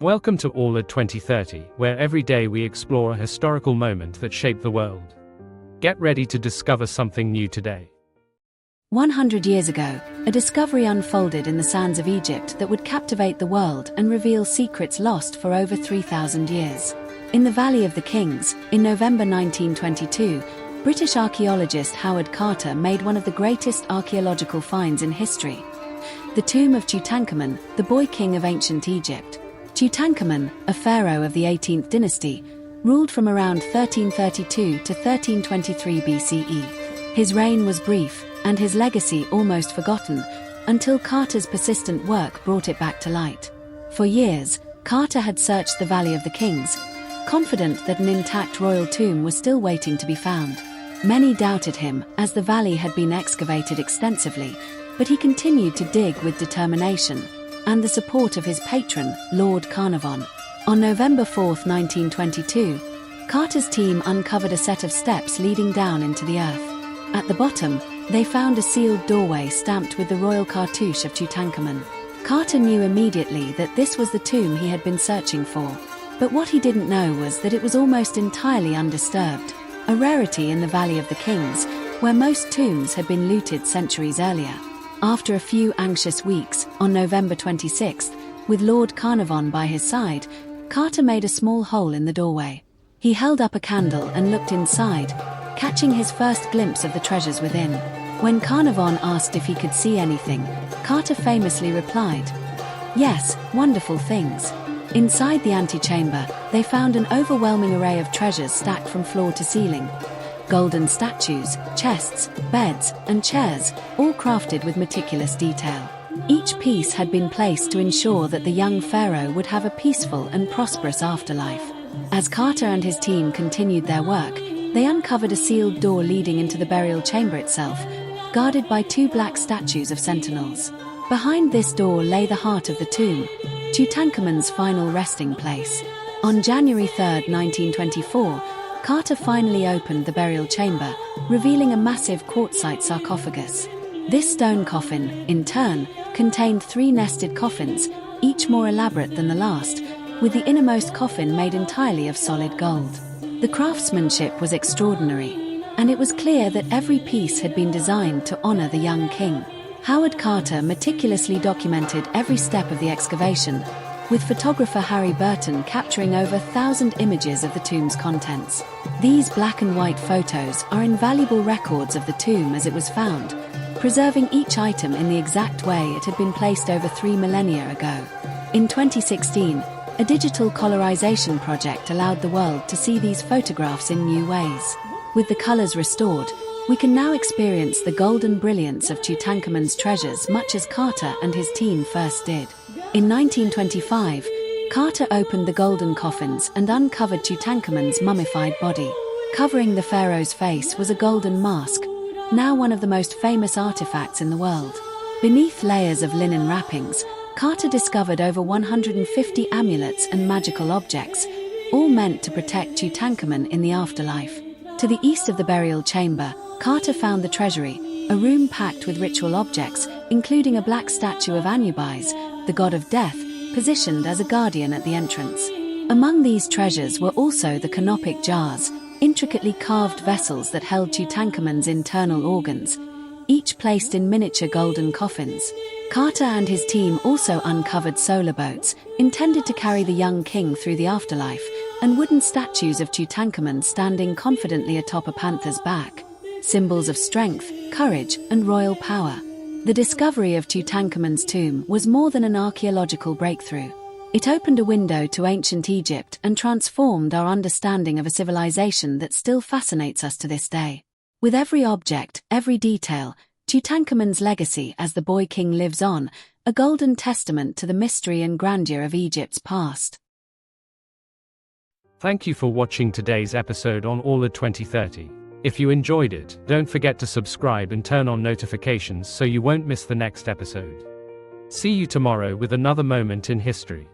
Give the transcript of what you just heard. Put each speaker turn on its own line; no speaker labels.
Welcome to Aula 2030, where every day we explore a historical moment that shaped the world. Get ready to discover something new today.
100 years ago, a discovery unfolded in the sands of Egypt that would captivate the world and reveal secrets lost for over 3,000 years. In the Valley of the Kings, in November 1922, British archaeologist Howard Carter made one of the greatest archaeological finds in history: the tomb of Tutankhamun, the boy king of ancient Egypt. Tutankhamun, a pharaoh of the 18th dynasty, ruled from around 1332 to 1323 BCE. His reign was brief, and his legacy almost forgotten, until Carter's persistent work brought it back to light. For years, Carter had searched the Valley of the Kings, confident that an intact royal tomb was still waiting to be found. Many doubted him, as the valley had been excavated extensively, but he continued to dig with determination and the support of his patron, Lord Carnarvon. On November 4, 1922, Carter's team uncovered a set of steps leading down into the earth. At the bottom, they found a sealed doorway stamped with the royal cartouche of Tutankhamun. Carter knew immediately that this was the tomb he had been searching for. But what he didn't know was that it was almost entirely undisturbed, a rarity in the Valley of the Kings, where most tombs had been looted centuries earlier. After a few anxious weeks, on November 26, with Lord Carnarvon by his side, Carter made a small hole in the doorway. He held up a candle and looked inside, catching his first glimpse of the treasures within. When Carnarvon asked if he could see anything, Carter famously replied, "Yes, wonderful things." Inside the antechamber, they found an overwhelming array of treasures stacked from floor to ceiling. Golden statues, chests, beds, and chairs, all crafted with meticulous detail. Each piece had been placed to ensure that the young pharaoh would have a peaceful and prosperous afterlife. As Carter and his team continued their work, they uncovered a sealed door leading into the burial chamber itself, guarded by two black statues of sentinels. Behind this door lay the heart of the tomb, Tutankhamun's final resting place. On January 3, 1924, Carter finally opened the burial chamber, revealing a massive quartzite sarcophagus. This stone coffin, in turn, contained three nested coffins, each more elaborate than the last, with the innermost coffin made entirely of solid gold. The craftsmanship was extraordinary, and it was clear that every piece had been designed to honor the young king. Howard Carter meticulously documented every step of the excavation, with photographer Harry Burton capturing over 1,000 images of the tomb's contents. These black and white photos are invaluable records of the tomb as it was found, preserving each item in the exact way it had been placed over 3 millennia ago. In 2016, a digital colorization project allowed the world to see these photographs in new ways. With the colors restored, we can now experience the golden brilliance of Tutankhamun's treasures much as Carter and his team first did. In 1925, Carter opened the golden coffins and uncovered Tutankhamun's mummified body. Covering the pharaoh's face was a golden mask, now one of the most famous artifacts in the world. Beneath layers of linen wrappings, Carter discovered over 150 amulets and magical objects, all meant to protect Tutankhamun in the afterlife. To the east of the burial chamber, Carter found the treasury, a room packed with ritual objects, including a black statue of Anubis, the god of death, positioned as a guardian at the entrance. Among these treasures were also the canopic jars, intricately carved vessels that held Tutankhamun's internal organs, each placed in miniature golden coffins. Carter and his team also uncovered solar boats, intended to carry the young king through the afterlife, and wooden statues of Tutankhamun standing confidently atop a panther's back, symbols of strength, courage, and royal power. The discovery of Tutankhamun's tomb was more than an archaeological breakthrough. It opened a window to ancient Egypt and transformed our understanding of a civilization that still fascinates us to this day. With every object, every detail, Tutankhamun's legacy as the boy king lives on, a golden testament to the mystery and grandeur of Egypt's past.
Thank you for watching today's episode on Aula 2030. If you enjoyed it, don't forget to subscribe and turn on notifications so you won't miss the next episode. See you tomorrow with another moment in history.